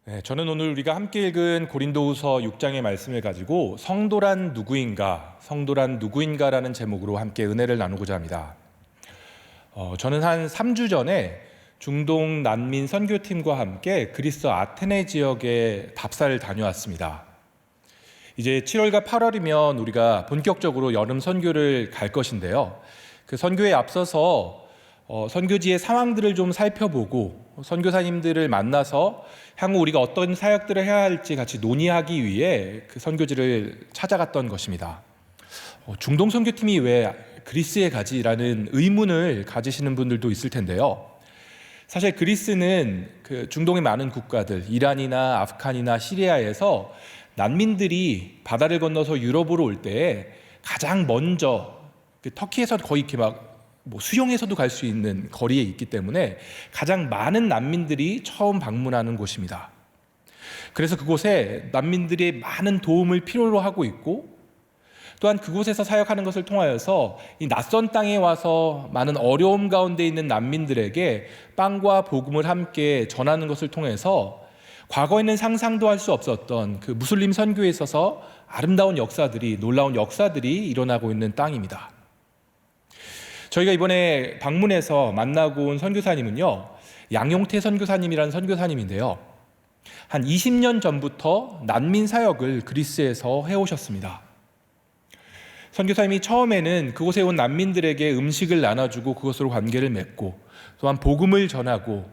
네, 저는 오늘 우리가 함께 읽은 고린도후서 6장의 말씀을 가지고 성도란 누구인가라는 제목으로 함께 은혜를 나누고자 합니다. 저는 한 3주 전에 중동 난민 선교팀과 함께 그리스 아테네 지역에 답사를 다녀왔습니다. 이제 7월과 8월이면 우리가 본격적으로 여름 선교를 갈 것인데요. 그 선교에 앞서서 선교지의 상황들을 좀 살펴보고 선교사님들을 만나서 향후 우리가 어떤 사역들을 해야 할지 같이 논의하기 위해 그 선교지를 찾아갔던 것입니다. 중동 선교팀이 왜 그리스에 가지라는 의문을 가지시는 분들도 있을 텐데요. 사실 그리스는 그 중동의 많은 국가들, 이란이나 아프간이나 시리아에서 난민들이 바다를 건너서 유럽으로 올 때에 가장 먼저 터키에서 거의 이렇게 수용해서도 갈 수 있는 거리에 있기 때문에 가장 많은 난민들이 처음 방문하는 곳입니다. 그래서 그곳에 난민들이 많은 도움을 필요로 하고 있고, 또한 그곳에서 사역하는 것을 통하여서 이 낯선 땅에 와서 많은 어려움 가운데 있는 난민들에게 빵과 복음을 함께 전하는 것을 통해서 과거에는 상상도 할 수 없었던 그 무슬림 선교에 있어서 아름다운 역사들이, 놀라운 역사들이 일어나고 있는 땅입니다. 저희가 이번에 방문해서 만나고 온 선교사님은요, 양용태 선교사님이라는 선교사님인데요, 한 20년 전부터 난민 사역을 그리스에서 해오셨습니다. 선교사님이 처음에는 그곳에 온 난민들에게 음식을 나눠주고 그것으로 관계를 맺고, 또한 복음을 전하고,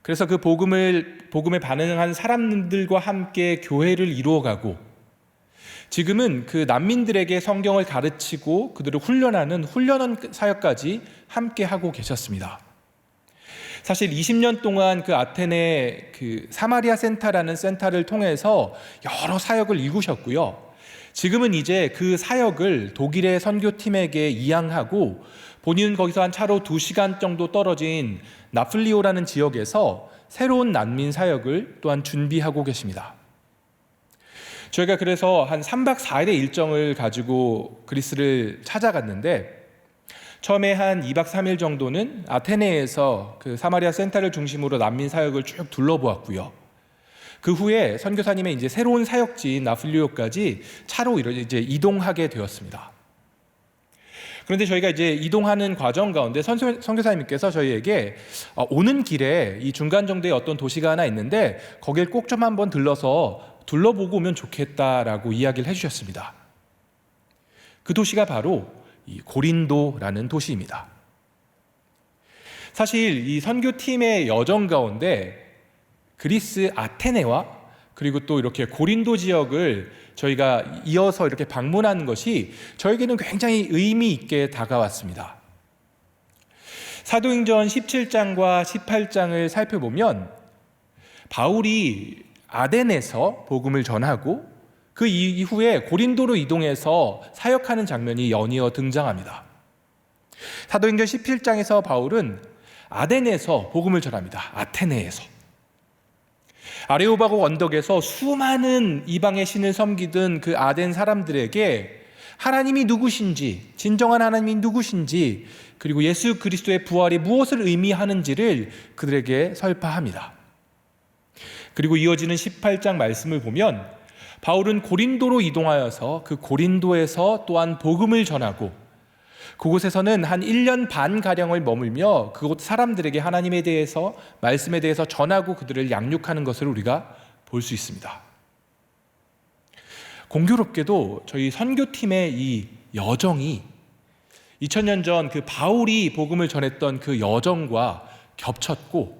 그래서 그 복음에 반응한 사람들과 함께 교회를 이루어가고, 지금은 그 난민들에게 성경을 가르치고 그들을 훈련하는 훈련원 사역까지 함께 하고 계셨습니다. 사실 20년 동안 그 아테네 그 사마리아 센터라는 센터를 통해서 여러 사역을 이루셨고요. 지금은 이제 그 사역을 독일의 선교팀에게 이양하고 본인은 거기서 한 차로 2시간 정도 떨어진 나플리오라는 지역에서 새로운 난민 사역을 또한 준비하고 계십니다. 저희가 그래서 한 3박 4일의 일정을 가지고 그리스를 찾아갔는데, 처음에 한 2박 3일 정도는 아테네에서 그 사마리아 센터를 중심으로 난민 사역을 쭉 둘러보았고요. 그 후에 선교사님의 이제 새로운 사역지인 나플리오까지 차로 이제 이동하게 되었습니다. 그런데 저희가 이제 이동하는 과정 가운데 선교사님께서 저희에게 오는 길에 이 중간 정도에 어떤 도시가 하나 있는데 거길 꼭 좀 한번 들러서 둘러보고 오면 좋겠다라고 이야기를 해주셨습니다. 그 도시가 바로 이 고린도라는 도시입니다. 사실 이 선교팀의 여정 가운데 그리스 아테네와 그리고 또 이렇게 고린도 지역을 저희가 이어서 이렇게 방문한 것이 저에게는 굉장히 의미 있게 다가왔습니다. 사도행전 17장과 18장을 살펴보면 바울이 아덴에서 복음을 전하고 그 이후에 고린도로 이동해서 사역하는 장면이 연이어 등장합니다. 사도행전 17장에서 바울은 아덴에서 복음을 전합니다. 아테네에서. 아레오바고 언덕에서 수많은 이방의 신을 섬기던 그 아덴 사람들에게 하나님이 누구신지, 진정한 하나님이 누구신지, 그리고 예수 그리스도의 부활이 무엇을 의미하는지를 그들에게 설파합니다. 그리고 이어지는 18장 말씀을 보면 바울은 고린도로 이동하여서 그 고린도에서 또한 복음을 전하고 그곳에서는 한 1년 반가량을 머물며 그곳 사람들에게 하나님에 대해서, 말씀에 대해서 전하고 그들을 양육하는 것을 우리가 볼 수 있습니다. 공교롭게도 저희 선교팀의 이 여정이 2000년 전 그 바울이 복음을 전했던 그 여정과 겹쳤고,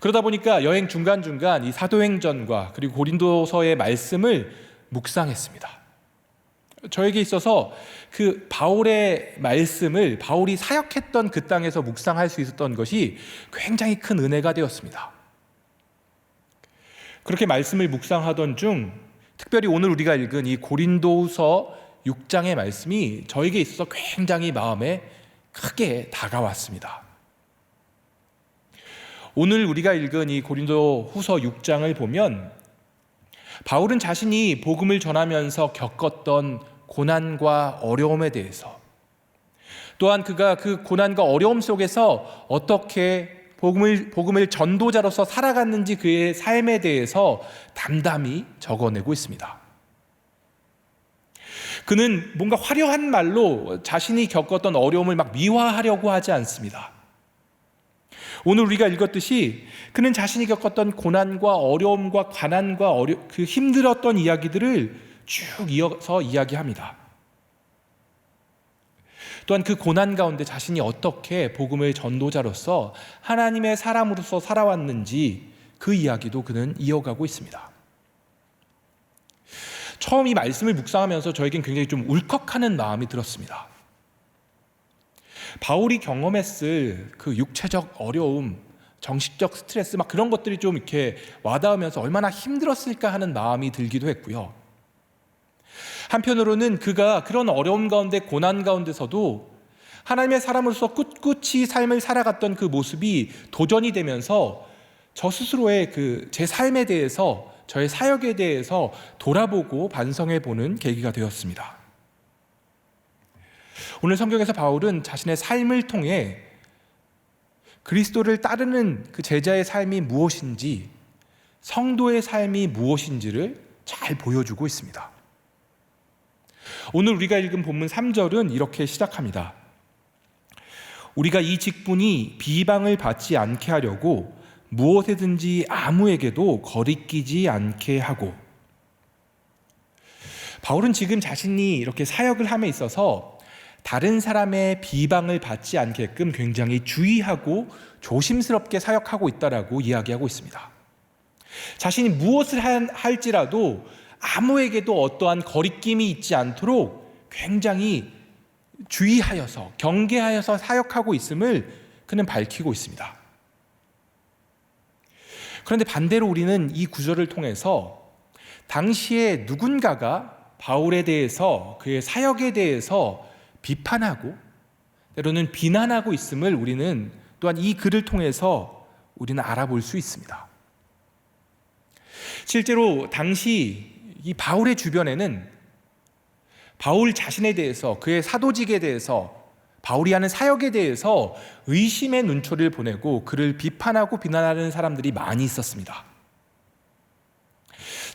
그러다 보니까 여행 중간중간 이 사도행전과 그리고 고린도서의 말씀을 묵상했습니다. 저에게 있어서 그 바울의 말씀을 바울이 사역했던 그 땅에서 묵상할 수 있었던 것이 굉장히 큰 은혜가 되었습니다. 그렇게 말씀을 묵상하던 중 특별히 오늘 우리가 읽은 이 고린도후서 6장의 말씀이 저에게 있어서 굉장히 마음에 크게 다가왔습니다. 오늘 우리가 읽은 이 고린도후서 6장을 보면 바울은 자신이 복음을 전하면서 겪었던 고난과 어려움에 대해서, 또한 그가 그 고난과 어려움 속에서 어떻게 복음을 전도자로서 살아갔는지 그의 삶에 대해서 담담히 적어내고 있습니다. 그는 뭔가 화려한 말로 자신이 겪었던 어려움을 막 미화하려고 하지 않습니다. 오늘 우리가 읽었듯이 그는 자신이 겪었던 고난과 어려움과 가난과 그 힘들었던 이야기들을 쭉 이어서 이야기합니다. 또한 그 고난 가운데 자신이 어떻게 복음의 전도자로서 하나님의 사람으로서 살아왔는지 그 이야기도 그는 이어가고 있습니다. 처음 이 말씀을 묵상하면서 저에겐 굉장히 좀 울컥하는 마음이 들었습니다. 바울이 경험했을 그 육체적 어려움, 정신적 스트레스 막 그런 것들이 좀 이렇게 와닿으면서 얼마나 힘들었을까 하는 마음이 들기도 했고요. 한편으로는 그가 그런 어려움 가운데 고난 가운데서도 하나님의 사람으로서 꿋꿋이 삶을 살아갔던 그 모습이 도전이 되면서 저 스스로의 제 삶에 대해서 저의 사역에 대해서 돌아보고 반성해 보는 계기가 되었습니다. 오늘 성경에서 바울은 자신의 삶을 통해 그리스도를 따르는 그 제자의 삶이 무엇인지, 성도의 삶이 무엇인지를 잘 보여주고 있습니다. 오늘 우리가 읽은 본문 3절은 이렇게 시작합니다. 우리가 이 직분이 비방을 받지 않게 하려고 무엇에든지 아무에게도 거리끼지 않게 하고. 바울은 지금 자신이 이렇게 사역을 함에 있어서 다른 사람의 비방을 받지 않게끔 굉장히 주의하고 조심스럽게 사역하고 있다라고 이야기하고 있습니다. 자신이 무엇을 할지라도 아무에게도 어떠한 거리낌이 있지 않도록 굉장히 주의하여서 경계하여서 사역하고 있음을 그는 밝히고 있습니다. 그런데 반대로 우리는 이 구절을 통해서 당시에 누군가가 바울에 대해서 그의 사역에 대해서 비판하고 때로는 비난하고 있음을 우리는 또한 이 글을 통해서 우리는 알아볼 수 있습니다. 실제로 당시 이 바울의 주변에는 바울 자신에 대해서 그의 사도직에 대해서 바울이 하는 사역에 대해서 의심의 눈초리를 보내고 그를 비판하고 비난하는 사람들이 많이 있었습니다.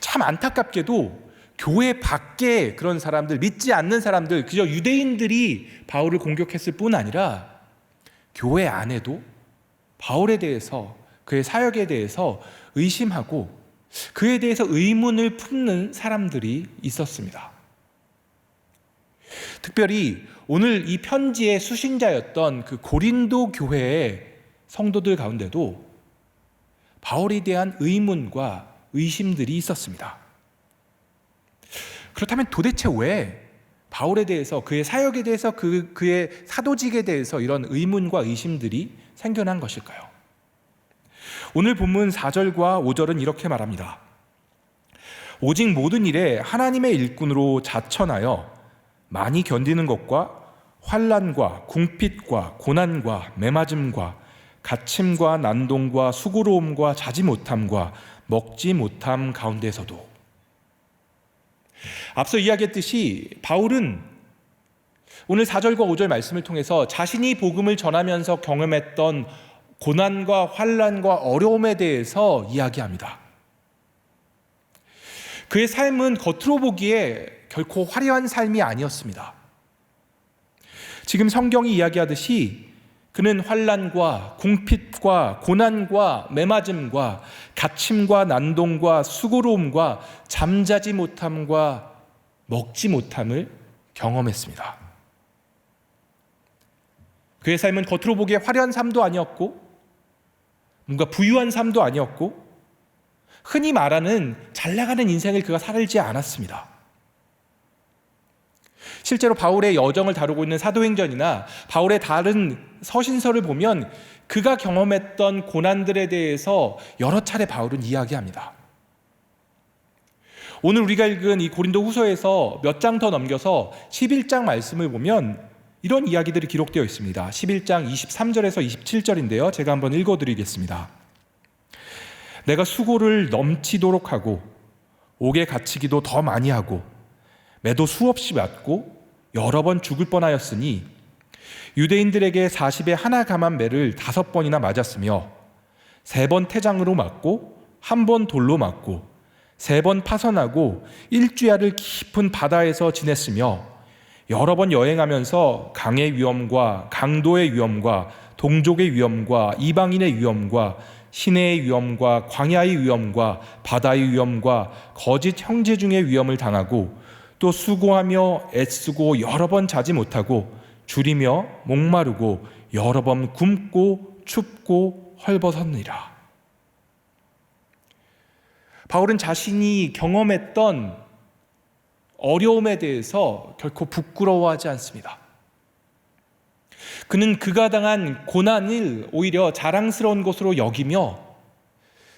참 안타깝게도 교회 밖에 그런 사람들, 믿지 않는 사람들, 그저 유대인들이 바울을 공격했을 뿐 아니라 교회 안에도 바울에 대해서 그의 사역에 대해서 의심하고 그에 대해서 의문을 품는 사람들이 있었습니다. 특별히 오늘 이 편지의 수신자였던 그 고린도 교회의 성도들 가운데도 바울에 대한 의문과 의심들이 있었습니다. 그렇다면 도대체 왜 바울에 대해서 그의 사역에 대해서 그의 사도직에 대해서 이런 의문과 의심들이 생겨난 것일까요? 오늘 본문 4절과 5절은 이렇게 말합니다. 오직 모든 일에 하나님의 일꾼으로 자천하여 많이 견디는 것과 환난과 궁핍과 고난과 매맞음과 갇힘과 난동과 수고로움과 자지 못함과 먹지 못함 가운데서도. 앞서 이야기했듯이 바울은 오늘 4절과 5절 말씀을 통해서 자신이 복음을 전하면서 경험했던 고난과 환난과 어려움에 대해서 이야기합니다. 그의 삶은 겉으로 보기에 결코 화려한 삶이 아니었습니다. 지금 성경이 이야기하듯이 그는 환난과 궁핍과 고난과 매맞음과 갇힘과 난동과 수고로움과 잠자지 못함과 먹지 못함을 경험했습니다. 그의 삶은 겉으로 보기에 화려한 삶도 아니었고 뭔가 부유한 삶도 아니었고 흔히 말하는 잘 나가는 인생을 그가 살지 않았습니다. 실제로 바울의 여정을 다루고 있는 사도행전이나 바울의 다른 서신서를 보면 그가 경험했던 고난들에 대해서 여러 차례 바울은 이야기합니다. 오늘 우리가 읽은 이 고린도 후서에서 몇 장 더 넘겨서 11장 말씀을 보면 이런 이야기들이 기록되어 있습니다. 11장 23절에서 27절인데요. 제가 한번 읽어드리겠습니다. 내가 수고를 넘치도록 하고 옥에 갇히기도 더 많이 하고 매도 수없이 맞고 여러 번 죽을 뻔하였으니 유대인들에게 40에 하나 감한 매를 5번이나 맞았으며 3번 태장으로 맞고 1번 돌로 맞고 3번 파선하고 일주야를 깊은 바다에서 지냈으며 여러 번 여행하면서 강의 위험과 강도의 위험과 동족의 위험과 이방인의 위험과 시내의 위험과 광야의 위험과 바다의 위험과 거짓 형제 중의 위험을 당하고 또 수고하며 애쓰고 여러 번 자지 못하고 줄이며 목마르고 여러 번 굶고 춥고 헐벗었느니라. 바울은 자신이 경험했던 어려움에 대해서 결코 부끄러워하지 않습니다. 그는 그가 당한 고난을 오히려 자랑스러운 것으로 여기며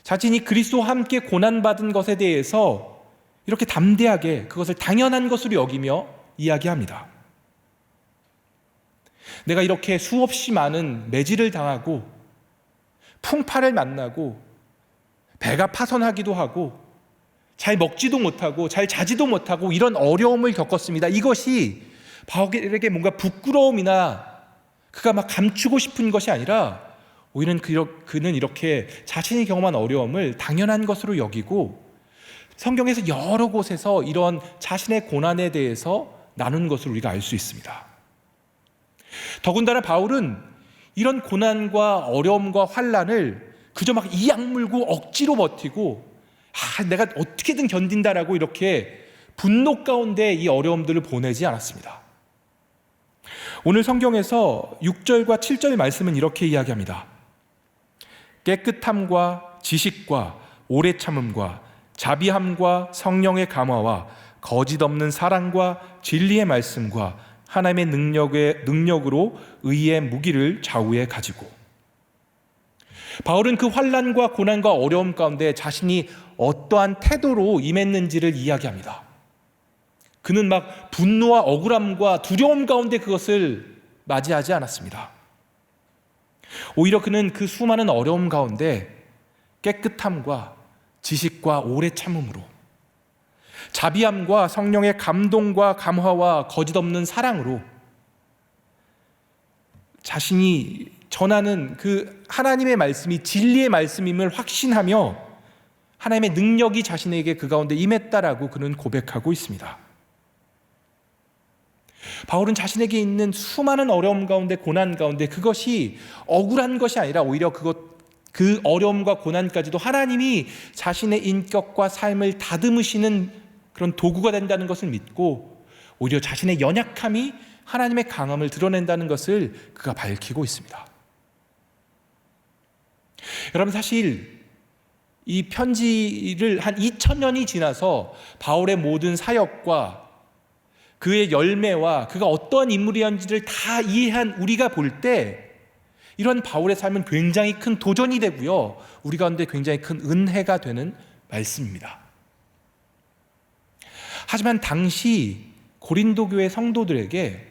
자신이 그리스도와 함께 고난받은 것에 대해서 이렇게 담대하게 그것을 당연한 것으로 여기며 이야기합니다. 내가 이렇게 수없이 많은 매질을 당하고 풍파를 만나고 배가 파선하기도 하고 잘 먹지도 못하고 잘 자지도 못하고 이런 어려움을 겪었습니다. 이것이 바울에게 뭔가 부끄러움이나 그가 막 감추고 싶은 것이 아니라 오히려 그는 이렇게 자신이 경험한 어려움을 당연한 것으로 여기고 성경에서 여러 곳에서 이런 자신의 고난에 대해서 나눈 것을 우리가 알 수 있습니다. 더군다나 바울은 이런 고난과 어려움과 환난을 그저 막 이악 물고 억지로 버티고 내가 어떻게든 견딘다라고 이렇게 분노 가운데 이 어려움들을 보내지 않았습니다. 오늘 성경에서 6절과 7절 말씀은 이렇게 이야기합니다. 깨끗함과 지식과 오래 참음과 자비함과 성령의 감화와 거짓 없는 사랑과 진리의 말씀과 하나님의 능력으로 의의 무기를 좌우에 가지고. 바울은 그 환난과 고난과 어려움 가운데 자신이 어떠한 태도로 임했는지를 이야기합니다. 그는 막 분노와 억울함과 두려움 가운데 그것을 맞이하지 않았습니다. 오히려 그는 그 수많은 어려움 가운데 깨끗함과 지식과 오래 참음으로, 자비함과 성령의 감동과 감화와 거짓 없는 사랑으로 자신이 전하는 그 하나님의 말씀이 진리의 말씀임을 확신하며 하나님의 능력이 자신에게 그 가운데 임했다라고 그는 고백하고 있습니다. 바울은 자신에게 있는 수많은 어려움 가운데, 고난 가운데 그것이 억울한 것이 아니라 오히려 그 어려움과 고난까지도 하나님이 자신의 인격과 삶을 다듬으시는 그런 도구가 된다는 것을 믿고 오히려 자신의 연약함이 하나님의 강함을 드러낸다는 것을 그가 밝히고 있습니다. 여러분, 사실 이 편지를 한 2000년이 지나서 바울의 모든 사역과 그의 열매와 그가 어떠한 인물이었는지를 다 이해한 우리가 볼 때 이런 바울의 삶은 굉장히 큰 도전이 되고요, 우리 가운데 굉장히 큰 은혜가 되는 말씀입니다. 하지만 당시 고린도 교회 성도들에게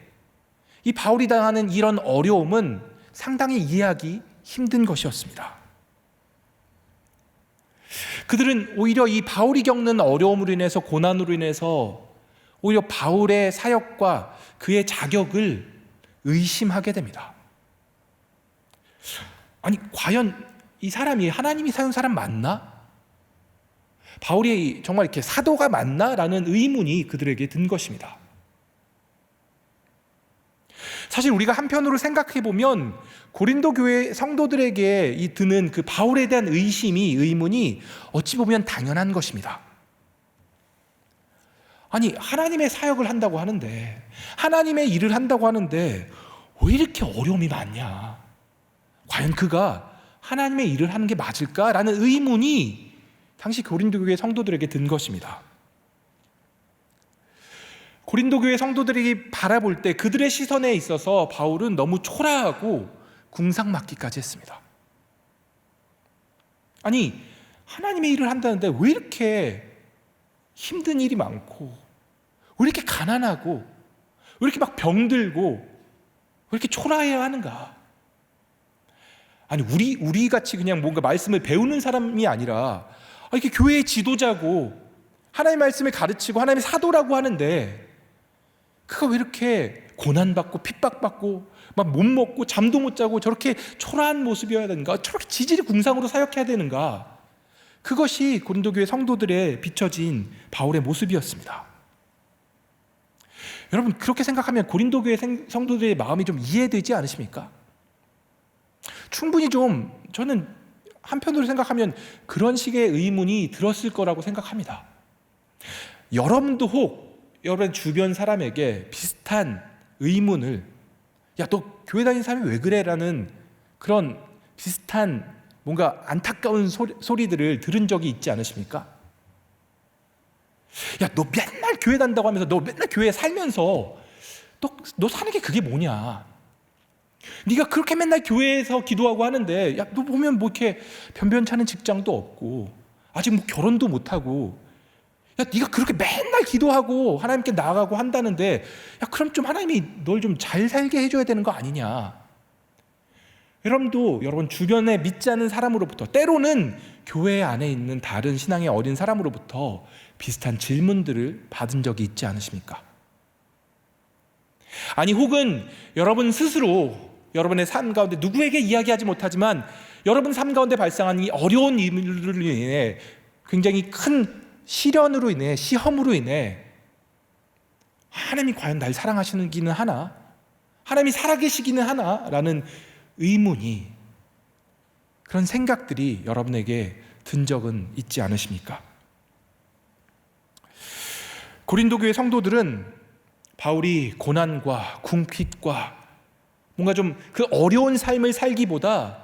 이 바울이 당하는 이런 어려움은 상당히 이해하기 힘든 것이었습니다. 그들은 오히려 이 바울이 겪는 어려움으로 인해서, 고난으로 인해서 오히려 바울의 사역과 그의 자격을 의심하게 됩니다. 아니, 과연 이 사람이 하나님이 세운 사람 맞나? 바울이 정말 이렇게 사도가 맞나? 라는 의문이 그들에게 든 것입니다. 사실 우리가 한편으로 생각해 보면 고린도 교회 성도들에게 이 드는 그 바울에 대한 의문이 어찌 보면 당연한 것입니다. 아니, 하나님의 사역을 한다고 하는데, 하나님의 일을 한다고 하는데 왜 이렇게 어려움이 많냐? 과연 그가 하나님의 일을 하는 게 맞을까라는 의문이 당시 고린도 교회 성도들에게 든 것입니다. 고린도 교회 성도들이 바라볼 때 그들의 시선에 있어서 바울은 너무 초라하고 궁상맞기까지 했습니다. 아니, 하나님의 일을 한다는데 왜 이렇게 힘든 일이 많고, 왜 이렇게 가난하고, 왜 이렇게 막 병들고, 왜 이렇게 초라해야 하는가? 아니, 우리 같이 그냥 뭔가 말씀을 배우는 사람이 아니라 이렇게 교회의 지도자고 하나님의 말씀을 가르치고 하나님의 사도라고 하는데 그가 왜 이렇게 고난받고 핍박받고 막 못 먹고 잠도 못 자고 저렇게 초라한 모습이어야 되는가? 저렇게 지질이 궁상으로 사역해야 되는가? 그것이 고린도 교회 성도들의 비춰진 바울의 모습이었습니다. 여러분, 그렇게 생각하면 고린도 교회 성도들의 마음이 좀 이해되지 않으십니까? 충분히 좀, 저는 한편으로 생각하면 그런 식의 의문이 들었을 거라고 생각합니다. 여러분도 혹 여러분 주변 사람에게 비슷한 의문을, 야, 너 교회 다니는 사람이 왜 그래? 라는 그런 비슷한 뭔가 안타까운 소리들을 들은 적이 있지 않으십니까? 야, 너 맨날 교회 다닌다고 하면서 너 맨날 교회에 살면서 너 사는 게 그게 뭐냐? 네가 그렇게 맨날 교회에서 기도하고 하는데, 야, 너 보면 뭐 이렇게 변변찮은 직장도 없고 아직 뭐 결혼도 못하고, 야, 네가 그렇게 맨날 기도하고 하나님께 나아가고 한다는데, 야, 그럼 좀 하나님이 널 좀 잘 살게 해줘야 되는 거 아니냐? 여러분도 여러분 주변에 믿지 않는 사람으로부터, 때로는 교회 안에 있는 다른 신앙의 어린 사람으로부터 비슷한 질문들을 받은 적이 있지 않으십니까? 아니, 혹은 여러분 스스로 여러분의 삶 가운데 누구에게 이야기하지 못하지만 여러분 삶 가운데 발생한 이 어려운 일들로 인해, 굉장히 큰 시련으로 인해, 시험으로 인해 하나님이 과연 날 사랑하시기는 하나? 하나님이 살아계시기는 하나? 라는 의문이, 그런 생각들이 여러분에게 든 적은 있지 않으십니까? 고린도 교회 성도들은 바울이 고난과 궁핍과 뭔가 좀 그 어려운 삶을 살기보다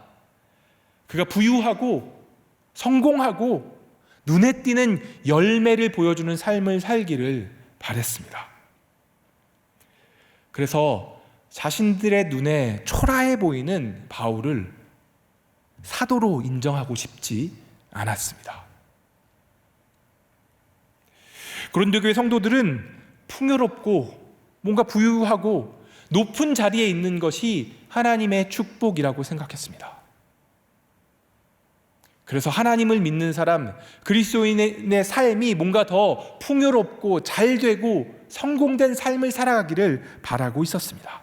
그가 부유하고 성공하고 눈에 띄는 열매를 보여주는 삶을 살기를 바랬습니다. 그래서 자신들의 눈에 초라해 보이는 바울을 사도로 인정하고 싶지 않았습니다. 고린도 교회 성도들은 풍요롭고 뭔가 부유하고 높은 자리에 있는 것이 하나님의 축복이라고 생각했습니다. 그래서 하나님을 믿는 사람, 그리스도인의 삶이 뭔가 더 풍요롭고 잘되고 성공된 삶을 살아가기를 바라고 있었습니다.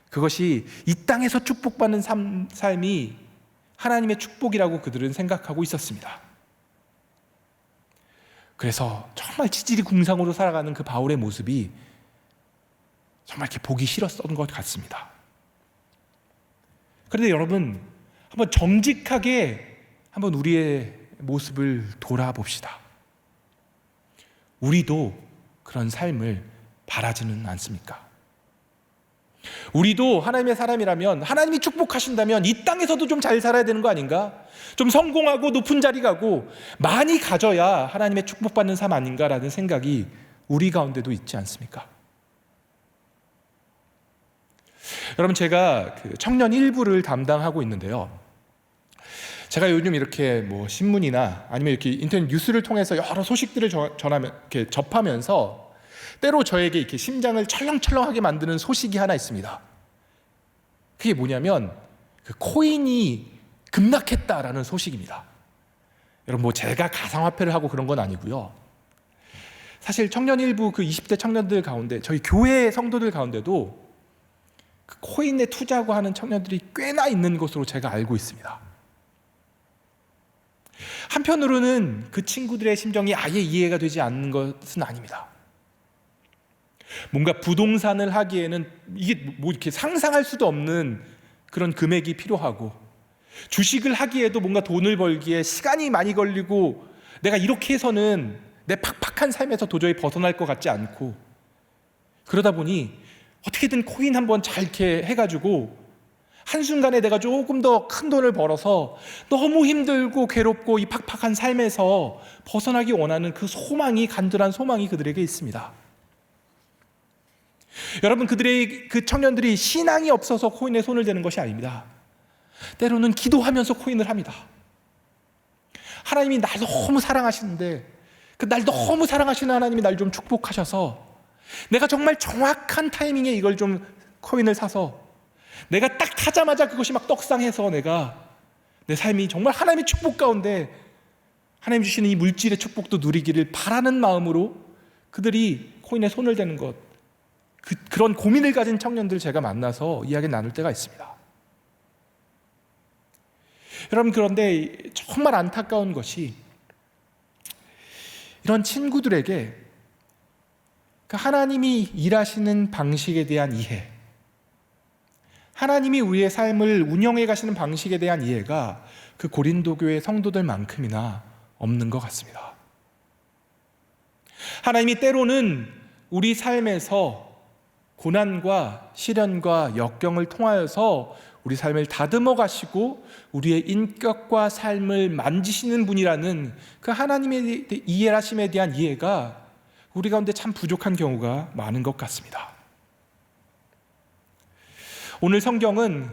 그것이 이 땅에서 축복받는 삶이 하나님의 축복이라고 그들은 생각하고 있었습니다. 그래서 정말 지질이 궁상으로 살아가는 그 바울의 모습이 정말 이렇게 보기 싫었던 것 같습니다. 그런데 여러분, 한번 정직하게 한번 우리의 모습을 돌아봅시다. 우리도 그런 삶을 바라지는 않습니까? 우리도 하나님의 사람이라면, 하나님이 축복하신다면 이 땅에서도 좀 잘 살아야 되는 거 아닌가? 좀 성공하고 높은 자리 가고 많이 가져야 하나님의 축복받는 삶 아닌가라는 생각이 우리 가운데도 있지 않습니까? 여러분, 제가 그 청년 일부를 담당하고 있는데요, 제가 요즘 이렇게 뭐 신문이나 아니면 이렇게 인터넷 뉴스를 통해서 여러 소식들을 이렇게 접하면서 때로 저에게 이렇게 심장을 철렁철렁하게 만드는 소식이 하나 있습니다. 그게 뭐냐면 그 코인이 급락했다라는 소식입니다. 여러분, 뭐 제가 가상화폐를 하고 그런 건 아니고요. 사실 청년 일부 그 20대 청년들 가운데, 저희 교회 성도들 가운데도 그 코인에 투자하고 하는 청년들이 꽤나 있는 것으로 제가 알고 있습니다. 한편으로는 그 친구들의 심정이 아예 이해가 되지 않는 것은 아닙니다. 뭔가 부동산을 하기에는 이게 뭐 이렇게 상상할 수도 없는 그런 금액이 필요하고, 주식을 하기에도 뭔가 돈을 벌기에 시간이 많이 걸리고, 내가 이렇게 해서는 내 팍팍한 삶에서 도저히 벗어날 것 같지 않고, 그러다 보니 어떻게든 코인 한번 잘 이렇게 해가지고 한순간에 내가 조금 더 큰 돈을 벌어서 너무 힘들고 괴롭고 이 팍팍한 삶에서 벗어나기 원하는 그 소망이, 간절한 소망이 그들에게 있습니다. 여러분, 그 청년들이 신앙이 없어서 코인에 손을 대는 것이 아닙니다. 때로는 기도하면서 코인을 합니다. 하나님이 날 너무 사랑하시는데, 그 날 너무 사랑하시는 하나님이 날 좀 축복하셔서 내가 정말 정확한 타이밍에 이걸 좀 코인을 사서 내가 딱 타자마자 그것이 막 떡상해서 내가 내 삶이 정말 하나님의 축복 가운데 하나님 주시는 이 물질의 축복도 누리기를 바라는 마음으로 그들이 코인에 손을 대는 것, 그런 고민을 가진 청년들 제가 만나서 이야기 나눌 때가 있습니다. 여러분, 그런데 정말 안타까운 것이 이런 친구들에게 그 하나님이 일하시는 방식에 대한 이해, 하나님이 우리의 삶을 운영해 가시는 방식에 대한 이해가 그 고린도 교회 성도들만큼이나 없는 것 같습니다. 하나님이 때로는 우리 삶에서 고난과 시련과 역경을 통하여서 우리 삶을 다듬어 가시고 우리의 인격과 삶을 만지시는 분이라는 그 하나님의 이해하심에 대한 이해가 우리 가운데 참 부족한 경우가 많은 것 같습니다. 오늘 성경은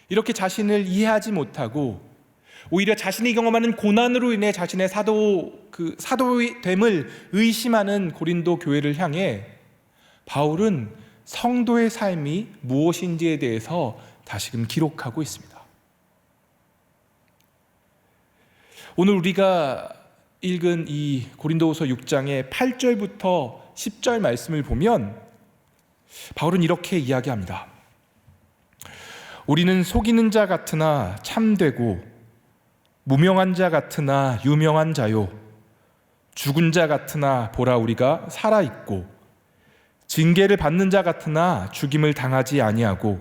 이렇게 자신을 이해하지 못하고 오히려 자신이 경험하는 고난으로 인해 자신의 사도됨을 의심하는 고린도 교회를 향해 바울은 성도의 삶이 무엇인지에 대해서 다시금 기록하고 있습니다. 오늘 우리가 읽은 이 고린도후서 6장의 8절부터 10절 말씀을 보면 바울은 이렇게 이야기합니다. 우리는 속이는 자 같으나 참되고 무명한 자 같으나 유명한 자요, 죽은 자 같으나 보라 우리가 살아있고, 징계를 받는 자 같으나 죽임을 당하지 아니하고,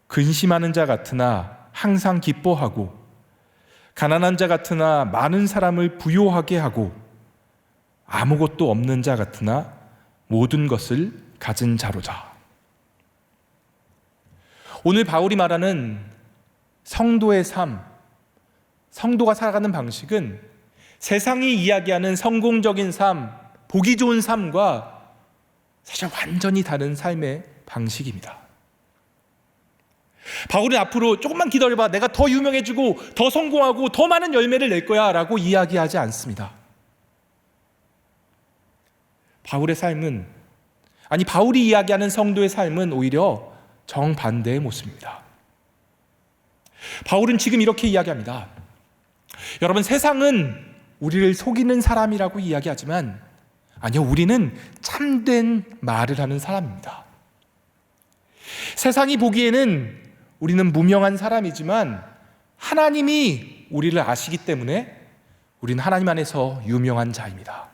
근심하는 자 같으나 항상 기뻐하고, 가난한 자 같으나 많은 사람을 부요하게 하고, 아무것도 없는 자 같으나 모든 것을 가진 자로자. 오늘 바울이 말하는 성도의 삶, 성도가 살아가는 방식은 세상이 이야기하는 성공적인 삶, 보기 좋은 삶과 사실 완전히 다른 삶의 방식입니다. 바울은 앞으로 조금만 기다려봐, 내가 더 유명해지고 더 성공하고 더 많은 열매를 낼 거야 라고 이야기하지 않습니다. 바울의 삶은, 아니 바울이 이야기하는 성도의 삶은 오히려 정반대의 모습입니다. 바울은 지금 이렇게 이야기합니다. 여러분, 세상은 우리를 속이는 사람이라고 이야기하지만 아니요, 우리는 참된 말을 하는 사람입니다. 세상이 보기에는 우리는 무명한 사람이지만 하나님이 우리를 아시기 때문에 우리는 하나님 안에서 유명한 자입니다.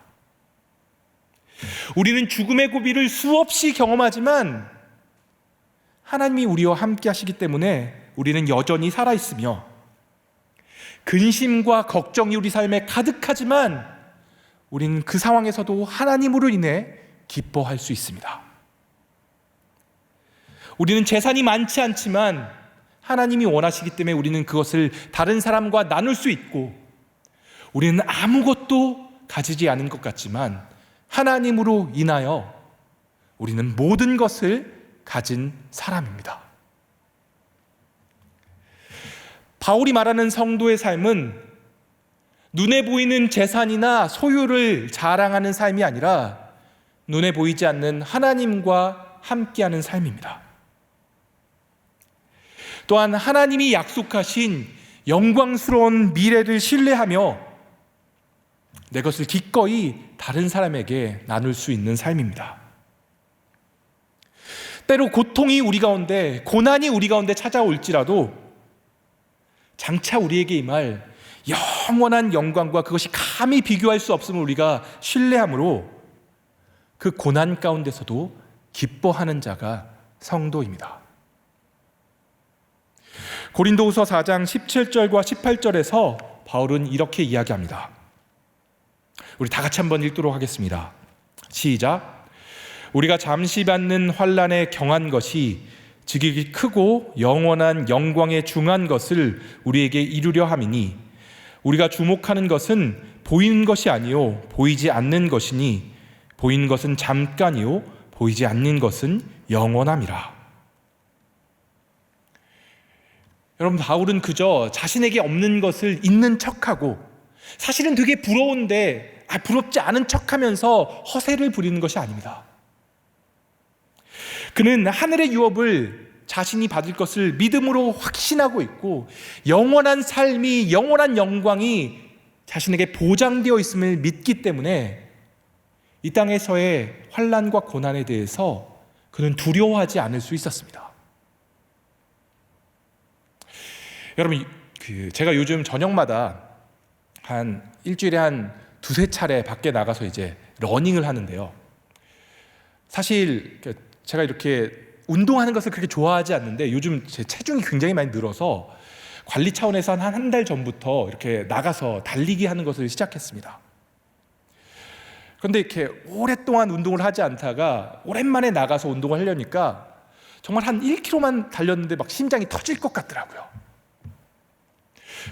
우리는 죽음의 고비를 수없이 경험하지만 하나님이 우리와 함께 하시기 때문에 우리는 여전히 살아있으며, 근심과 걱정이 우리 삶에 가득하지만 우리는 그 상황에서도 하나님으로 인해 기뻐할 수 있습니다. 우리는 재산이 많지 않지만 하나님이 원하시기 때문에 우리는 그것을 다른 사람과 나눌 수 있고, 우리는 아무것도 가지지 않은 것 같지만 하나님으로 인하여 우리는 모든 것을 가진 사람입니다. 바울이 말하는 성도의 삶은 눈에 보이는 재산이나 소유를 자랑하는 삶이 아니라 눈에 보이지 않는 하나님과 함께하는 삶입니다. 또한 하나님이 약속하신 영광스러운 미래를 신뢰하며 내 것을 기꺼이 다른 사람에게 나눌 수 있는 삶입니다. 때로 고통이 우리 가운데, 고난이 우리 가운데 찾아올지라도 장차 우리에게 임할 영원한 영광과 그것이 감히 비교할 수 없음을 우리가 신뢰함으로 그 고난 가운데서도 기뻐하는 자가 성도입니다. 고린도후서 4장 17절과 18절에서 바울은 이렇게 이야기합니다. 우리 다 같이 한번 읽도록 하겠습니다. 시작. 우리가 잠시 받는 환난에 경한 것이 지극히 크고 영원한 영광에 중한 것을 우리에게 이루려 함이니, 우리가 주목하는 것은 보이는 것이 아니요 보이지 않는 것이니, 보이는 것은 잠깐이요 보이지 않는 것은 영원함이라. 여러분, 바울은 그저 자신에게 없는 것을 있는 척하고 사실은 되게 부러운데 부럽지 않은 척하면서 허세를 부리는 것이 아닙니다. 그는 하늘의 유업을 자신이 받을 것을 믿음으로 확신하고 있고, 영원한 삶이, 영원한 영광이 자신에게 보장되어 있음을 믿기 때문에 이 땅에서의 환난과 고난에 대해서 그는 두려워하지 않을 수 있었습니다. 여러분, 제가 요즘 저녁마다 한 일주일에 한 두세 차례 밖에 나가서 이제 러닝을 하는데요. 사실 제가 이렇게 운동하는 것을 그렇게 좋아하지 않는데 요즘 제 체중이 굉장히 많이 늘어서 관리 차원에서 한 달 전부터 이렇게 나가서 달리기 하는 것을 시작했습니다. 그런데 이렇게 오랫동안 운동을 하지 않다가 오랜만에 나가서 운동을 하려니까 정말 한 1km만 달렸는데 막 심장이 터질 것 같더라고요.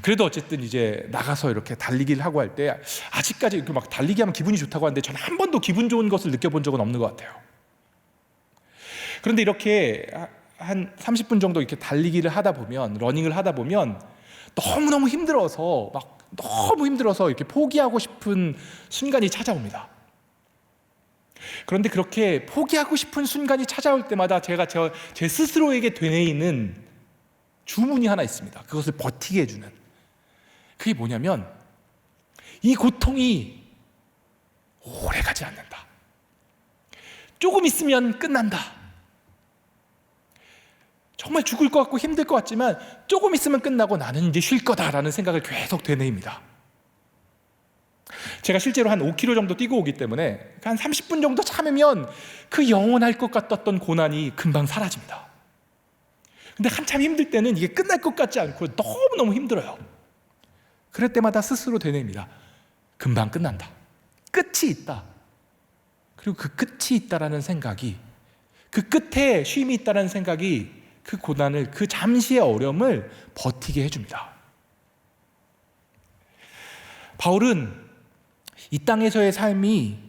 그래도 어쨌든 이제 나가서 이렇게 달리기를 하고 할 때 아직까지 이렇게 막 달리기 하면 기분이 좋다고 하는데 저는 한 번도 기분 좋은 것을 느껴본 적은 없는 것 같아요. 그런데 이렇게 한 30분 정도 이렇게 달리기를 하다 보면, 러닝을 하다 보면 너무너무 힘들어서 이렇게 포기하고 싶은 순간이 찾아옵니다. 그런데 그렇게 포기하고 싶은 순간이 찾아올 때마다 제가 제 스스로에게 되뇌이는 주문이 하나 있습니다. 그것을 버티게 해주는. 그게 뭐냐면 이 고통이 오래 가지 않는다. 조금 있으면 끝난다. 정말 죽을 것 같고 힘들 것 같지만 조금 있으면 끝나고 나는 이제 쉴 거다라는 생각을 계속 되뇌입니다. 제가 실제로 한 5km 정도 뛰고 오기 때문에 한 30분 정도 참으면 그 영원할 것 같았던 고난이 금방 사라집니다. 근데 한참 힘들 때는 이게 끝날 것 같지 않고 너무너무 힘들어요. 그럴 때마다 스스로 되뇌입니다. 금방 끝난다. 끝이 있다. 그리고 그 끝이 있다라는 생각이, 그 끝에 쉼이 있다라는 생각이 그 고난을, 그 잠시의 어려움을 버티게 해줍니다. 바울은 이 땅에서의 삶이,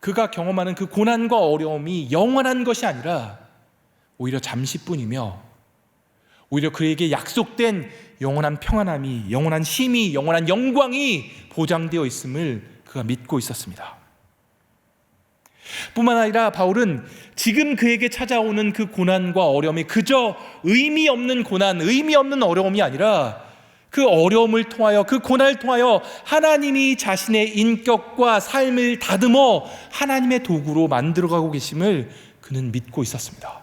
그가 경험하는 그 고난과 어려움이 영원한 것이 아니라 오히려 잠시뿐이며 오히려 그에게 약속된 영원한 평안함이, 영원한 쉼이, 영원한 영광이 보장되어 있음을 그가 믿고 있었습니다. 뿐만 아니라 바울은 지금 그에게 찾아오는 그 고난과 어려움이 그저 의미 없는 고난, 의미 없는 어려움이 아니라 그 어려움을 통하여, 그 고난을 통하여 하나님이 자신의 인격과 삶을 다듬어 하나님의 도구로 만들어가고 계심을 그는 믿고 있었습니다.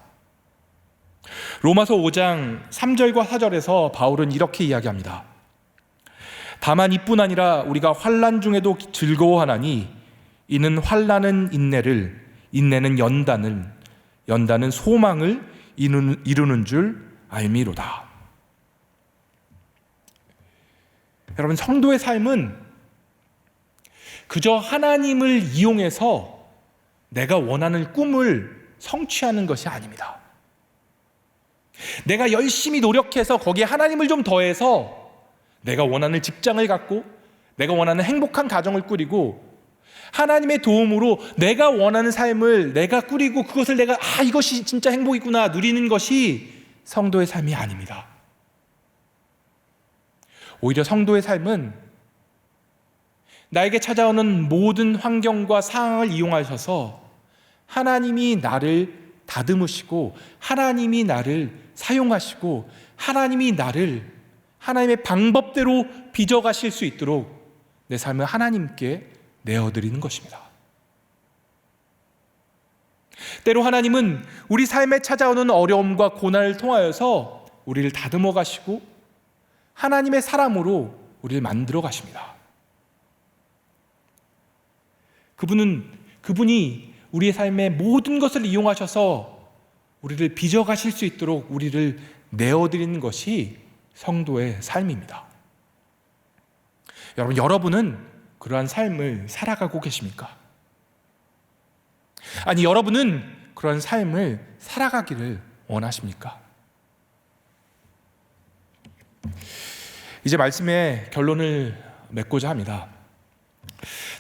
로마서 5장 3절과 4절에서 바울은 이렇게 이야기합니다. 다만 이뿐 아니라 우리가 환난 중에도 즐거워하나니 이는 환난은 인내를, 인내는 연단을, 연단은 소망을 이루는 줄 알미로다. 여러분, 성도의 삶은 그저 하나님을 이용해서 내가 원하는 꿈을 성취하는 것이 아닙니다. 내가 열심히 노력해서 거기에 하나님을 좀 더해서 내가 원하는 직장을 갖고 내가 원하는 행복한 가정을 꾸리고 하나님의 도움으로 내가 원하는 삶을 내가 꾸리고 그것을 내가 이것이 진짜 행복이구나 누리는 것이 성도의 삶이 아닙니다. 오히려 성도의 삶은 나에게 찾아오는 모든 환경과 상황을 이용하셔서 하나님이 나를 다듬으시고 하나님이 나를 사용하시고 하나님이 나를 하나님의 방법대로 빚어가실 수 있도록 내 삶을 하나님께 내어드리는 것입니다. 때로 하나님은 우리 삶에 찾아오는 어려움과 고난을 통하여서 우리를 다듬어 가시고 하나님의 사람으로 우리를 만들어 가십니다. 그분이 우리의 삶의 모든 것을 이용하셔서 우리를 빚어 가실 수 있도록 우리를 내어드리는 것이 성도의 삶입니다. 여러분은 그러한 삶을 살아가고 계십니까? 아니, 여러분은 그런 삶을 살아가기를 원하십니까? 이제 말씀의 결론을 맺고자 합니다.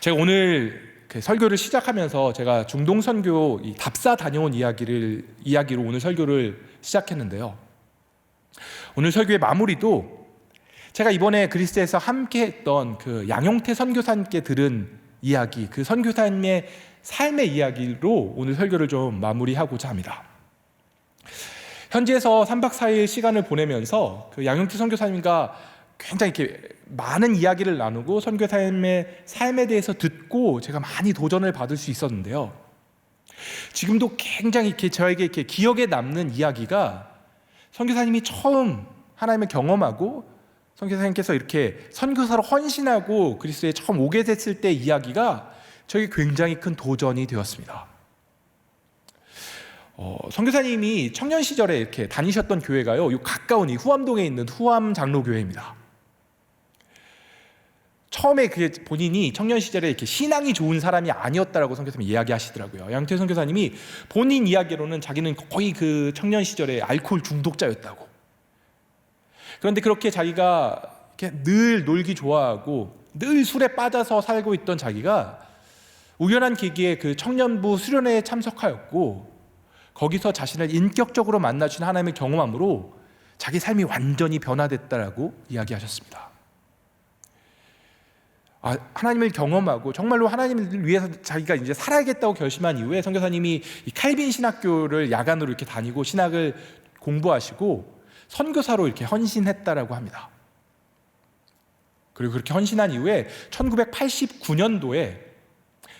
제가 오늘 설교를 시작하면서 제가 중동 선교 답사 다녀온 이야기로 오늘 설교를 시작했는데요. 오늘 설교의 마무리도 제가 이번에 그리스에서 함께 했던 그 양용태 선교사님께 들은 이야기, 그 선교사님의 삶의 이야기로 오늘 설교를 좀 마무리하고자 합니다. 현지에서 3박 4일 시간을 보내면서 그 양용태 선교사님과 굉장히 이렇게 많은 이야기를 나누고 선교사님의 삶에 대해서 듣고 제가 많이 도전을 받을 수 있었는데요. 지금도 굉장히 이렇게 저에게 이렇게 기억에 남는 이야기가 선교사님이 처음 하나님을 경험하고 선교사님께서 이렇게 선교사로 헌신하고 그리스도에 처음 오게 됐을 때 이야기가 저에게 굉장히 큰 도전이 되었습니다. 선교사님이 청년 시절에 이렇게 다니셨던 교회가요, 요 가까운 이 후암동에 있는 후암 장로교회입니다. 처음에 본인이 청년 시절에 이렇게 신앙이 좋은 사람이 아니었다라고 선교사님이 이야기하시더라고요. 양태 선교사님이 본인 이야기로는 자기는 거의 그 청년 시절에 알코올 중독자였다고. 그런데 그렇게 자기가 이렇게 늘 놀기 좋아하고 늘 술에 빠져서 살고 있던 자기가 우연한 계기에 그 청년부 수련회에 참석하였고 거기서 자신을 인격적으로 만나주신 하나님을 경험함으로 자기 삶이 완전히 변화됐다라고 이야기하셨습니다. 하나님을 경험하고 정말로 하나님을 위해서 자기가 이제 살아야겠다고 결심한 이후에 선교사님이 이 칼빈 신학교를 야간으로 이렇게 다니고 신학을 공부하시고 선교사로 이렇게 헌신했다라고 합니다. 그리고 그렇게 헌신한 이후에 1989년도에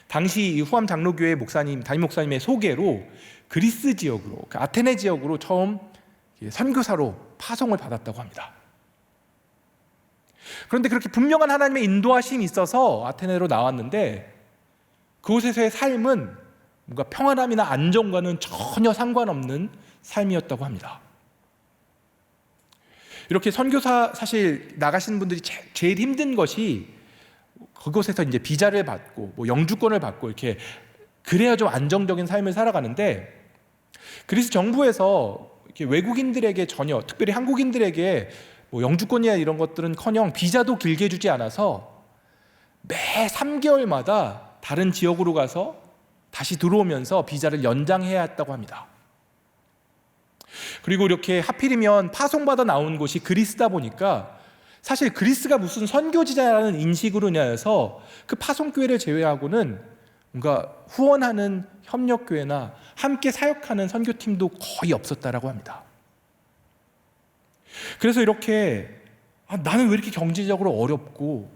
당시 이 후암 장로교회 목사님, 담임 목사님의 소개로 그리스 지역으로, 아테네 지역으로 처음 선교사로 파송을 받았다고 합니다. 그런데 그렇게 분명한 하나님의 인도하심이 있어서 아테네로 나왔는데 그곳에서의 삶은 뭔가 평안함이나 안정과는 전혀 상관없는 삶이었다고 합니다. 이렇게 선교사 사실 나가시는 분들이 제일 힘든 것이 그곳에서 이제 비자를 받고 뭐 영주권을 받고 이렇게 그래야 좀 안정적인 삶을 살아가는데 그리스 정부에서 이렇게 외국인들에게 전혀 특별히 한국인들에게 뭐 영주권이나 이런 것들은커녕 비자도 길게 주지 않아서 매 3개월마다 다른 지역으로 가서 다시 들어오면서 비자를 연장해야 했다고 합니다. 그리고 이렇게 하필이면 파송받아 나온 곳이 그리스다 보니까 사실 그리스가 무슨 선교지자라는 인식으로 인하여서 그 파송교회를 제외하고는 뭔가 후원하는 협력교회나 함께 사역하는 선교팀도 거의 없었다라고 합니다. 그래서 이렇게 나는 왜 이렇게 경제적으로 어렵고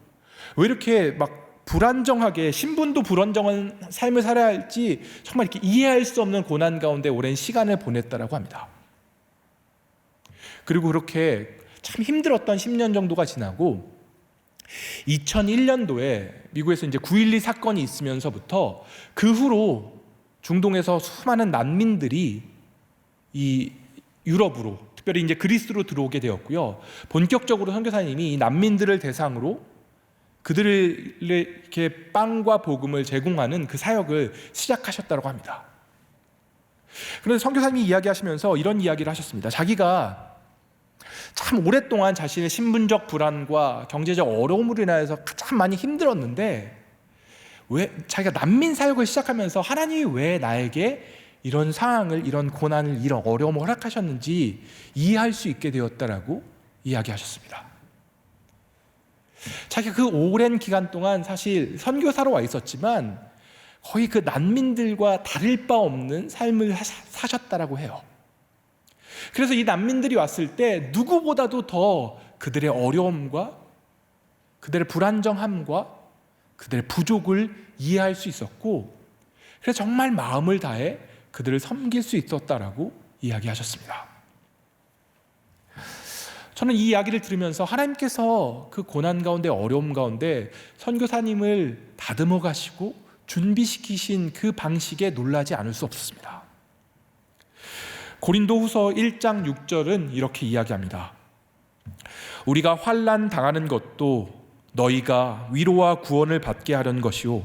왜 이렇게 막 불안정하게 신분도 불안정한 삶을 살아야 할지 정말 이렇게 이해할 수 없는 고난 가운데 오랜 시간을 보냈다라고 합니다. 그리고 그렇게 참 힘들었던 10년 정도가 지나고 2001년도에 미국에서 이제 9.12 사건이 있으면서부터 그 후로 중동에서 수많은 난민들이 이 유럽으로 특별히 이제 그리스로 들어오게 되었고요. 본격적으로 선교사님이 이 난민들을 대상으로 그들을 이렇게 빵과 복음을 제공하는 그 사역을 시작하셨다고 합니다. 그런데 선교사님이 이야기하시면서 이런 이야기를 하셨습니다. 자기가 참 오랫동안 자신의 신분적 불안과 경제적 어려움으로 인해서 가장 많이 힘들었는데 왜 자기가 난민 사역을 시작하면서 하나님이 왜 나에게 이런 상황을, 이런 고난을, 이런 어려움을 허락하셨는지 이해할 수 있게 되었다라고 이야기하셨습니다. 자기가 그 오랜 기간 동안 사실 선교사로 와 있었지만 거의 그 난민들과 다를 바 없는 삶을 사셨다라고 해요. 그래서 이 난민들이 왔을 때 누구보다도 더 그들의 어려움과 그들의 불안정함과 그들의 부족을 이해할 수 있었고 그래서 정말 마음을 다해 그들을 섬길 수 있었다라고 이야기하셨습니다. 저는 이 이야기를 들으면서 하나님께서 그 고난 가운데 어려움 가운데 선교사님을 다듬어 가시고 준비시키신 그 방식에 놀라지 않을 수 없었습니다. 고린도후서 1장 6절은 이렇게 이야기합니다. 우리가 환난 당하는 것도 너희가 위로와 구원을 받게 하려는 것이요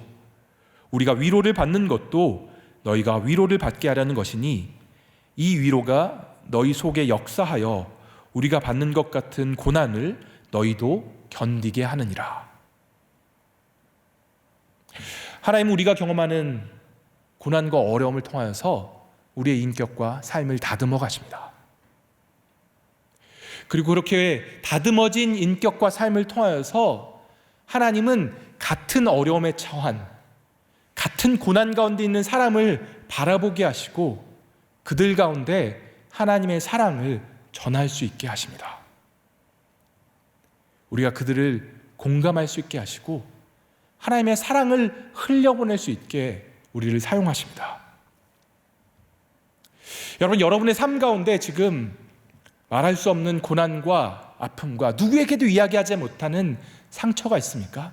우리가 위로를 받는 것도 너희가 위로를 받게 하려는 것이니 이 위로가 너희 속에 역사하여 우리가 받는 것 같은 고난을 너희도 견디게 하느니라. 하나님은 우리가 경험하는 고난과 어려움을 통하여서 우리의 인격과 삶을 다듬어 가십니다. 그리고 그렇게 다듬어진 인격과 삶을 통하여서 하나님은 같은 어려움에 처한 같은 고난 가운데 있는 사람을 바라보게 하시고 그들 가운데 하나님의 사랑을 전할 수 있게 하십니다. 우리가 그들을 공감할 수 있게 하시고 하나님의 사랑을 흘려보낼 수 있게 우리를 사용하십니다. 여러분, 여러분의 삶 가운데 지금 말할 수 없는 고난과 아픔과 누구에게도 이야기하지 못하는 상처가 있습니까?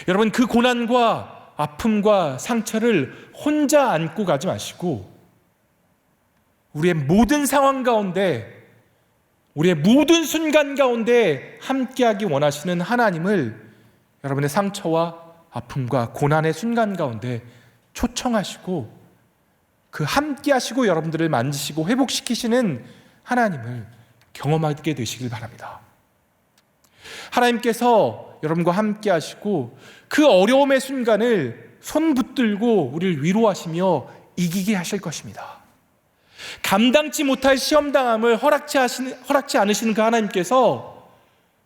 여러분, 그 고난과 아픔과 상처를 혼자 안고 가지 마시고 우리의 모든 상황 가운데, 우리의 모든 순간 가운데 함께하기 원하시는 하나님을 여러분의 상처와 아픔과 고난의 순간 가운데 초청하시고 그 함께하시고 여러분들을 만지시고 회복시키시는 하나님을 경험하게 되시길 바랍니다. 하나님께서 여러분과 함께하시고 그 어려움의 순간을 손 붙들고 우리를 위로하시며 이기게 하실 것입니다. 감당치 못할 시험당함을 허락치 않으시는 그 하나님께서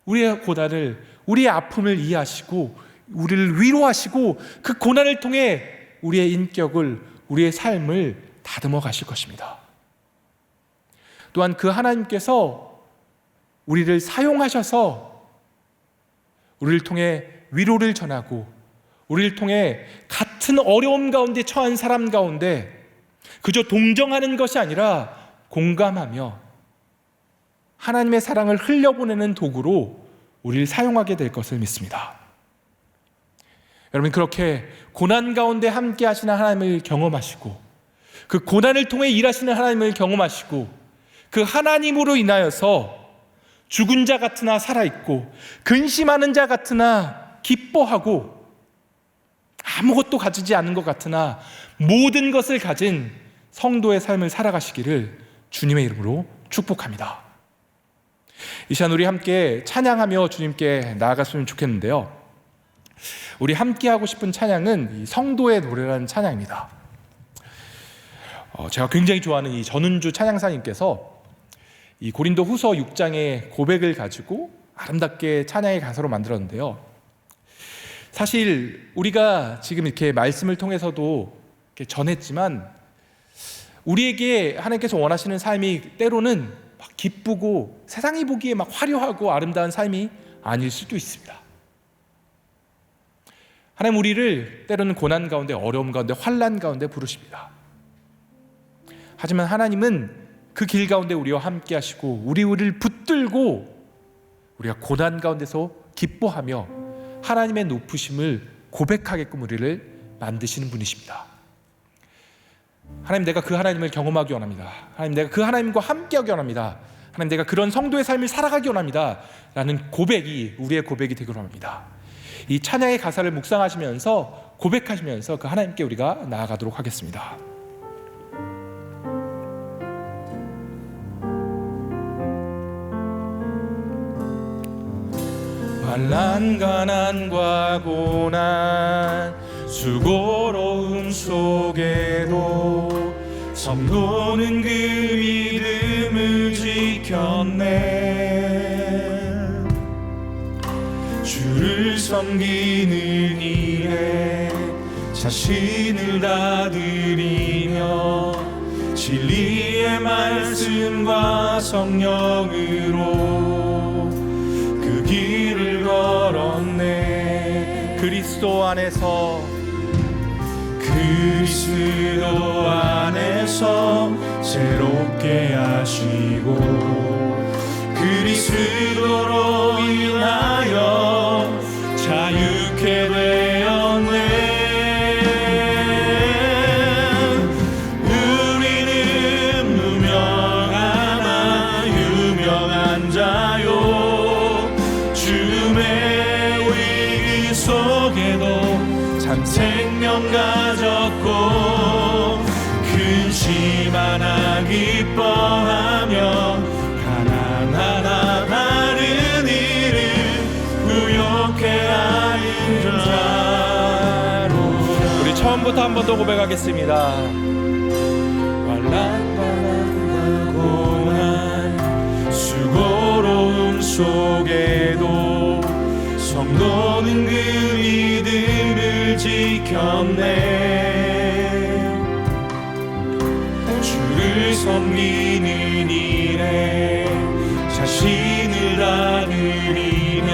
우리의 고난을, 우리의 아픔을 이해하시고 우리를 위로하시고 그 고난을 통해 우리의 인격을, 우리의 삶을 다듬어 가실 것입니다. 또한 그 하나님께서 우리를 사용하셔서 우리를 통해 위로를 전하고 우리를 통해 같은 어려움 가운데 처한 사람 가운데 그저 동정하는 것이 아니라 공감하며 하나님의 사랑을 흘려보내는 도구로 우리를 사용하게 될 것을 믿습니다. 여러분, 그렇게 고난 가운데 함께 하시는 하나님을 경험하시고 그 고난을 통해 일하시는 하나님을 경험하시고 그 하나님으로 인하여서 죽은 자 같으나 살아있고 근심하는 자 같으나 기뻐하고 아무것도 가지지 않은 것 같으나 모든 것을 가진 성도의 삶을 살아가시기를 주님의 이름으로 축복합니다. 이 시간 우리 함께 찬양하며 주님께 나아갔으면 좋겠는데요, 우리 함께 하고 싶은 찬양은 이 성도의 노래라는 찬양입니다. 제가 굉장히 좋아하는 이 전은주 찬양사님께서 이 고린도 후서 6장의 고백을 가지고 아름답게 찬양의 가사로 만들었는데요, 사실 우리가 지금 이렇게 말씀을 통해서도 이렇게 전했지만 우리에게 하나님께서 원하시는 삶이 때로는 막 기쁘고 세상이 보기에 막 화려하고 아름다운 삶이 아닐 수도 있습니다. 하나님 우리를 때로는 고난 가운데, 어려움 가운데, 환난 가운데 부르십니다. 하지만 하나님은 그 길 가운데 우리와 함께 하시고 우리를 붙들고 우리가 고난 가운데서 기뻐하며 하나님의 높으심을 고백하게끔 우리를 만드시는 분이십니다. 하나님, 내가 그 하나님을 경험하기 원합니다. 하나님, 내가 그 하나님과 함께하기 원합니다. 하나님, 내가 그런 성도의 삶을 살아가기 원합니다 라는 고백이 우리의 고백이 되기를 원합니다. 이 찬양의 가사를 묵상하시면서 고백하시면서 그 하나님께 우리가 나아가도록 하겠습니다. 환난, 가난과 고난, 수고로움 속에도 성도는 그 믿음을 지켰네. 주를 섬기는 일에 자신을 다 드리며 진리의 말씀과 성령으로 그 길을 걸었네. 그리스도 안에서 새롭게 하시고 그리스도로 인하여 자유케 되었네. 우리는 무명하나 유명한 자요, 주의 위기 속에도 참 생명 가졌고 근심 하나 기뻐하며 가난하나 다른 일을 부욕해 하는 자로. 우리 처음부터 한 번 더 고백하겠습니다. 환난과 고난 수고로움 속에도 성도는 그 믿음을 지켰네. 주를 섬기는 일에 자신을 하늘이며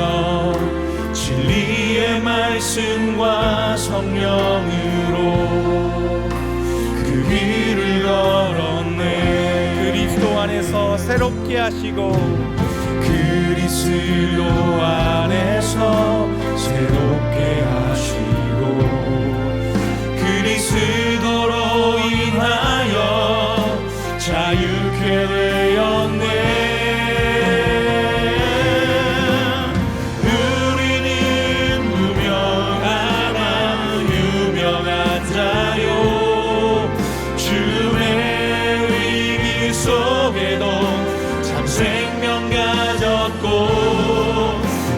진리의 말씀과 성령으로 그 길을 걸었네. 그리스도 안에서 새롭게 하시고 그리스도 안에서 새롭게 하시고 그리스도로 인하여 자유케 되었네.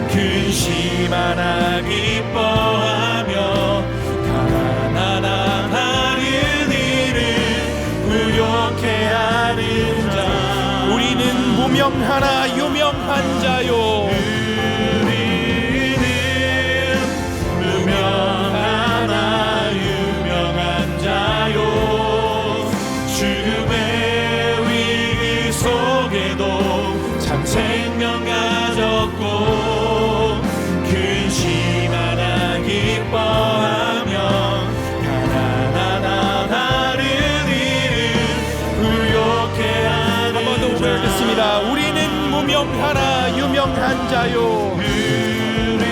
근심하나 기뻐하며 가난하나 다른 일을 부욕해 하는 자 우리는 무명하나 유명한 자요. 우리는 무명하나 유명한 자요. 죽음의 위기 속에도 참 생명 가졌고 근심하나 기뻐하며 가난하나 다른 일을 부욕해 하는 자. 한 번 더 고백하겠습니다. 우리는 무명하나 유명한 자요. 우리는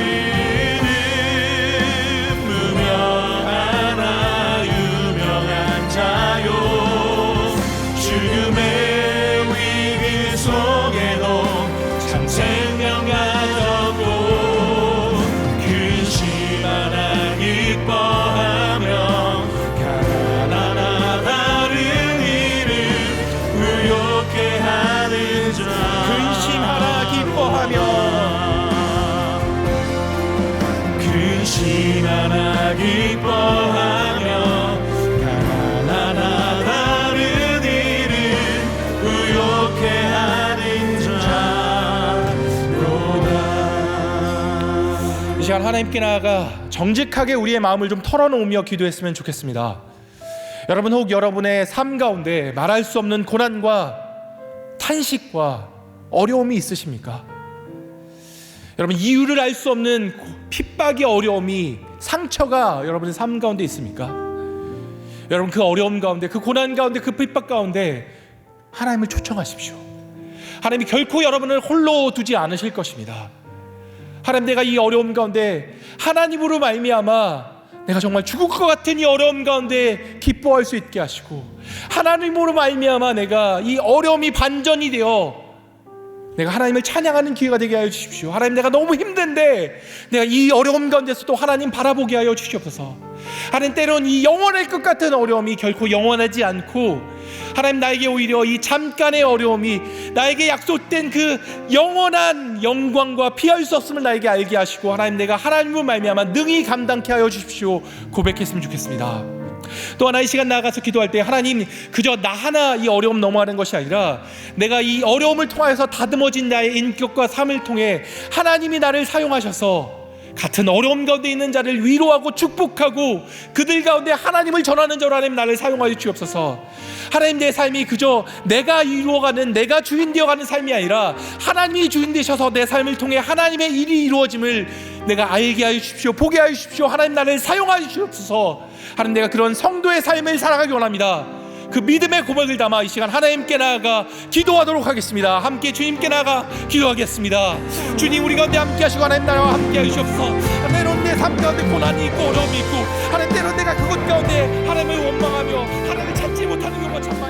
무명하나 유명한 자요. 죽음의 위기 속에도 참 생명 가졌고 근심하나 기뻐하며 가난하나 다른 일을 부욕해 하는 자. 근심하나 기뻐하며 근심하나 기뻐하며 가난하나 다른 일을 부욕해 하는 자로다. 이 시간 하나님께 나아가 정직하게 우리의 마음을 좀 털어놓으며 기도했으면 좋겠습니다. 여러분, 혹 여러분의 삶 가운데 말할 수 없는 고난과 탄식과 어려움이 있으십니까? 여러분, 이유를 알 수 없는 핍박의 어려움이, 상처가 여러분의 삶 가운데 있습니까? 여러분, 그 어려움 가운데, 그 고난 가운데, 그 핍박 가운데 하나님을 초청하십시오. 하나님이 결코 여러분을 홀로 두지 않으실 것입니다. 하나님, 내가 이 어려움 가운데 하나님으로 말미암아 내가 정말 죽을 것 같은 이 어려움 가운데 기뻐할 수 있게 하시고, 하나님으로 말미암아 내가 이 어려움이 반전이 되어 내가 하나님을 찬양하는 기회가 되게 하여 주십시오. 하나님, 내가 너무 힘든데 내가 이 어려움 가운데서도 하나님 바라보게 하여 주시옵소서. 하나님, 때론 이 영원할 것 같은 어려움이 결코 영원하지 않고, 하나님, 나에게 오히려 이 잠깐의 어려움이 나에게 약속된 그 영원한 영광과 피할 수 없음을 나에게 알게 하시고, 하나님, 내가 하나님을 말미암아 능히 감당케 하여 주십시오 고백했으면 좋겠습니다. 또 하나 이 시간 나아가서 기도할 때, 하나님, 그저 나 하나 이 어려움 넘어가는 것이 아니라 내가 이 어려움을 통해서 다듬어진 나의 인격과 삶을 통해 하나님이 나를 사용하셔서 같은 어려움 가운데 있는 자를 위로하고 축복하고 그들 가운데 하나님을 전하는 자로 하나님 나를 사용하여 주옵소서. 하나님, 내 삶이 그저 내가 이루어가는, 내가 주인 되어가는 삶이 아니라 하나님이 주인 되셔서 내 삶을 통해 하나님의 일이 이루어짐을 내가 알게 하여 주십시오. 보게 하여 주십시오. 하나님, 나를 사용하여 주옵소서. 하나님, 내가 그런 성도의 삶을 살아가기 원합니다. 그 믿음의 고백을 담아 이 시간 하나님께 나아가 기도하도록 하겠습니다. 함께 주님께 나아가 기도하겠습니다. 주님, 우리 가운데 함께 하시고 하나님 나라와 함께 하시옵소서. 때론 내 삶 가운데 고난이 있고 어려움이 있고, 하나님, 때론 내가 그것 가운데 하나님을 원망하며 하나님을 찾지 못하는 경우가 참 많이